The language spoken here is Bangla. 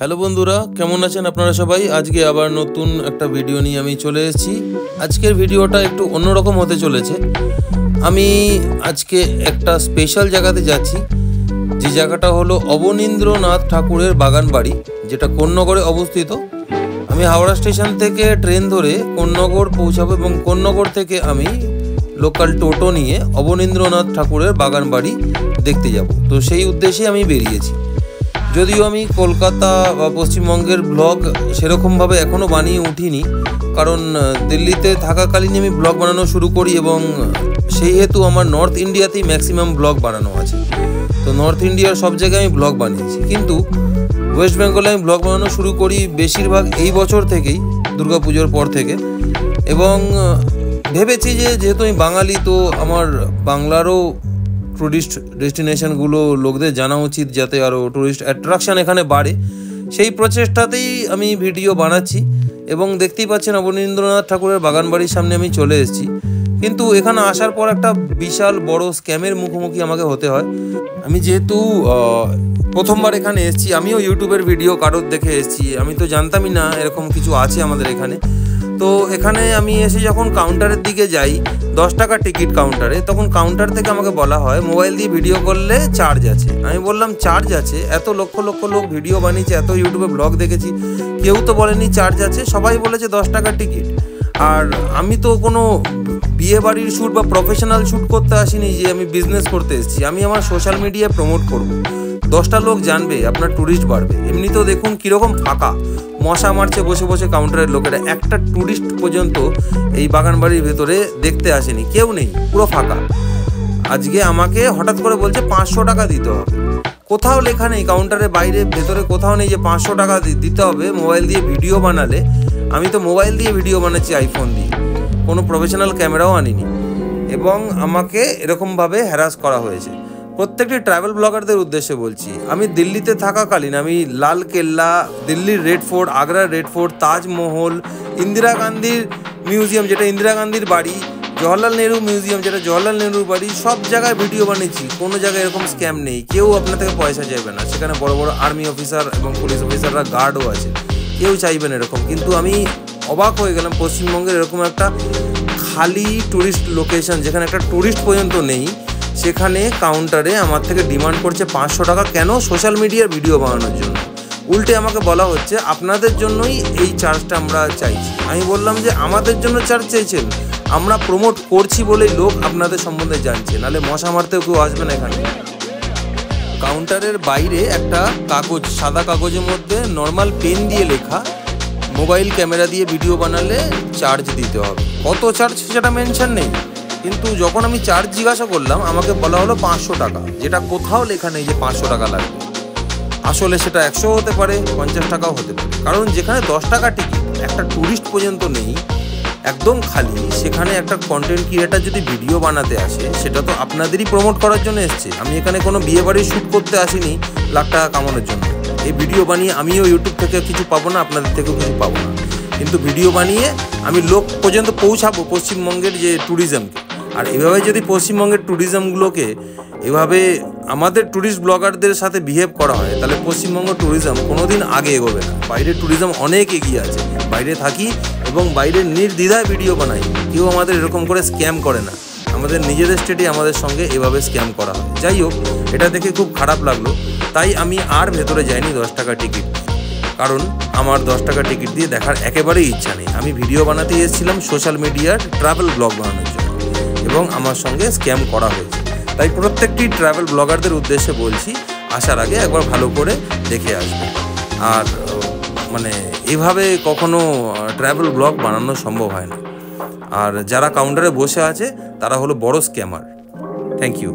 হ্যালো বন্ধুরা, কেমন আছেন আপনারা সবাই? আজকে আবার নতুন একটা ভিডিও নিয়ে আমি চলে এসেছি। আজকের ভিডিওটা একটু অন্যরকম হতে চলেছে। আমি আজকে একটা স্পেশাল জায়গাতে যাচ্ছি, যে জায়গাটা হলো অবনীন্দ্রনাথ ঠাকুরের বাগান বাড়ি, যেটা কোন্নগরে অবস্থিত। আমি হাওড়া স্টেশন থেকে ট্রেন ধরে কোন্নগর পৌঁছাবো এবং কোন্নগর থেকে আমি লোকাল টোটো নিয়ে অবনীন্দ্রনাথ ঠাকুরের বাগান বাড়ি দেখতে যাব। তো সেই উদ্দেশ্যে আমি বেরিয়েছি। যদিও আমি কলকাতা বা পশ্চিমবঙ্গের ব্লগ সেরকমভাবে এখনও বানিয়ে উঠিনি, কারণ দিল্লিতে থাকাকালীন আমি ব্লগ বানানো শুরু করি এবং সেই হেতু আমার নর্থ ইন্ডিয়াতেই ম্যাক্সিমাম ব্লগ বানানো আছে। তো নর্থ ইন্ডিয়ার সব জায়গায় আমি ব্লগ বানিয়েছি, কিন্তু ওয়েস্ট বেঙ্গলে আমি ব্লগ বানানো শুরু করি বেশিরভাগ এই বছর থেকেই, দুর্গাপুজোর পর থেকে। এবং ভেবেছি যে যেহেতু আমি বাঙালি, তো আমার বাংলারও টুরিস্ট ডেস্টিনেশনগুলো লোকদের জানা উচিত, যাতে আরও টুরিস্ট অ্যাট্রাকশান এখানে বাড়ে। সেই প্রচেষ্টাতেই আমি ভিডিও বানাচ্ছি। এবং দেখতেই পাচ্ছেন অবনীন্দ্রনাথ ঠাকুরের বাগান বাড়ির সামনে আমি চলে এসেছি। কিন্তু এখানে আসার পর একটা বিশাল বড় স্ক্যামের মুখোমুখি আমাকে হতে হয়। আমি যেহেতু প্রথমবার এখানে এসেছি, আমিও ইউটিউবের ভিডিও কারোর দেখে এসেছি, আমি তো জানতামই না এরকম কিছু আছে আমাদের এখানে। তো এখানে আমি এসে যখন কাউন্টারের দিকে যাই, 10 টাকা টিকিট কাউন্টারে, তখন কাউন্টার থেকে আমাকে বলা হয় মোবাইল দিয়ে ভিডিও করলে চার্জ আছে। আমি বললাম চার্জ আছে? এত লক্ষ লক্ষ লোক ভিডিও বানিয়েছে, এত ইউটিউবে ব্লগ দেখেছি, কেউ তো বলেনি চার্জ আছে, সবাই বলেছে 10 টাকা টিকিট। আর আমি তো কোনো বিয়ে বাড়ির শ্যুট বা প্রফেশনাল শ্যুট করতে আসিনি যে আমি বিজনেস করতে এসেছি। আমি আমার সোশ্যাল মিডিয়ায় প্রমোট করব, 10টা লোক জানবে, আপনার ট্যুরিস্ট বাড়বে। এমনিতেও দেখুন কীরকম ফাঁকা, মশা মারছে বসে বসে কাউন্টারের লোকেরা। একটা ট্যুরিস্ট পর্যন্ত এই বাগান বাড়ির ভেতরে দেখতে আসেনি, কেউ নেই, পুরো ফাঁকা। আজকে আমাকে হঠাৎ করে বলছে 500 টাকা দিতে হবে। কোথাও লেখা নেই, কাউন্টারের বাইরে ভেতরে কোথাও নেই যে 500 টাকা দিতে হবে মোবাইল দিয়ে ভিডিও বানালে। আমি তো মোবাইল দিয়ে ভিডিও বানাচ্ছি, আইফোন দিয়ে, কোনো প্রফেশনাল ক্যামেরাও আনিনি। এবং আমাকে এরকমভাবে হ্যারাস করা হয়েছে। প্রত্যেকটি ট্রাভেল ব্লগারদের উদ্দেশ্যে বলছি, আমি দিল্লিতে থাকাকালীন আমি লাল কেল্লা, দিল্লির রেড ফোর্ট, আগ্রার রেড ফোর্ট, তাজমহল, ইন্দিরা গান্ধীর মিউজিয়াম যেটা ইন্দিরা গান্ধীর বাড়ি, জওহরলাল নেহরু মিউজিয়াম যেটা জওহরলাল নেহরুর বাড়ি, সব জায়গায় ভিডিও বানিয়েছি। কোনো জায়গায় এরকম স্ক্যাম নেই, কেউ আপনার থেকে পয়সা চাইবে না। সেখানে বড় বড় আর্মি অফিসার এবং পুলিশ অফিসাররা গার্ডও আছে, কেউ চাইবেন এরকম। কিন্তু আমি অবাক হয়ে গেলাম, পশ্চিমবঙ্গের এরকম একটা খালি ট্যুরিস্ট লোকেশন, যেখানে একটা ট্যুরিস্ট পর্যন্ত নেই, সেখানে কাউন্টারে আমার থেকে ডিমান্ড করছে 500 টাকা। কেন? সোশ্যাল মিডিয়ার ভিডিও বানানোর জন্য। উল্টে আমাকে বলা হচ্ছে আপনাদের জন্যই এই চার্জটা আমরা চাইছি। আমি বললাম যে আমাদের জন্য চার্জ চাইছেন? আমরা প্রমোট করছি বলেই লোক আপনাদের সম্বন্ধে জানছে, নাহলে মশা মারতেও কেউ আসবে না এখানে। কাউন্টারের বাইরে একটা কাগজ, সাদা কাগজের মধ্যে নর্মাল পেন দিয়ে লেখা, মোবাইল ক্যামেরা দিয়ে ভিডিও বানালে চার্জ দিতে হবে। কত চার্জ সেটা মেনশন নেই, কিন্তু যখন আমি চার্জ জিজ্ঞাসা করলাম আমাকে বলা হলো 500 টাকা, যেটা কোথাও লেখা নেই যে 500 টাকা লাগবে। আসলে সেটা 100 হতে পারে, 50 টাকাও হতে পারে। কারণ যেখানে 10 টাকা টিকিট, একটা ট্যুরিস্ট পর্যন্ত নেই, একদম খালি, সেখানে একটা কন্টেন্ট ক্রিয়েটার যদি ভিডিও বানাতে আসে, সেটা তো আপনাদেরই প্রমোট করার জন্য এসছে। আমি এখানে কোনো বিয়ে বাড়ির শ্যুট করতে আসিনি লাখ টাকা কামানোর জন্য। এই ভিডিও বানিয়ে আমিও ইউটিউব থেকে কিছু পাবো না, আপনাদের থেকেও কিছু পাবো না, কিন্তু ভিডিও বানিয়ে আমি লোক পর্যন্ত পৌঁছাবো পশ্চিমবঙ্গের যে ট্যুরিজমকে। আর এভাবে যদি পশ্চিমবঙ্গের ট্যুরিজমগুলোকে এভাবে আমাদের ট্যুরিস্ট ব্লগারদের সাথে বিহেভ করা হয়, তাহলে পশ্চিমবঙ্গ ট্যুরিজম কোনোদিন আগে এগোবে না। বাইরের ট্যুরিজম অনেক এগিয়ে আছে, বাইরে থাকি এবং বাইরের নির্দ্বিধায় ভিডিও বানাই, কেউ আমাদের এরকম করে স্ক্যাম করে না। আমাদের নিজেদের স্টেটে আমাদের সঙ্গে এভাবে স্ক্যাম করা হয়। যাই হোক, এটা দেখে খুব খারাপ লাগলো, তাই আমি আর ভেতরে যাইনি 10 টাকা টিকিট। কারণ আমার 10 টাকা টিকিট দিয়ে দেখার একেবারেই ইচ্ছা নেই। আমি ভিডিও বানাতে এসেছিলাম সোশ্যাল মিডিয়ার ট্রাভেল ব্লগ বানানোর জন্য, এবং আমার সঙ্গে স্ক্যাম করা হয়েছে। তাই প্রত্যেকটি ট্রাভেল ব্লগারদের উদ্দেশ্যে বলছি, আসার আগে একবার ভালো করে দেখে আসবে। আর মানে এভাবে কখনো ট্রাভেল ব্লগ বানানো সম্ভব হয় না। আর যারা কাউন্টারে বসে আছে তারা হলো বড় স্ক্যামার। Thank you.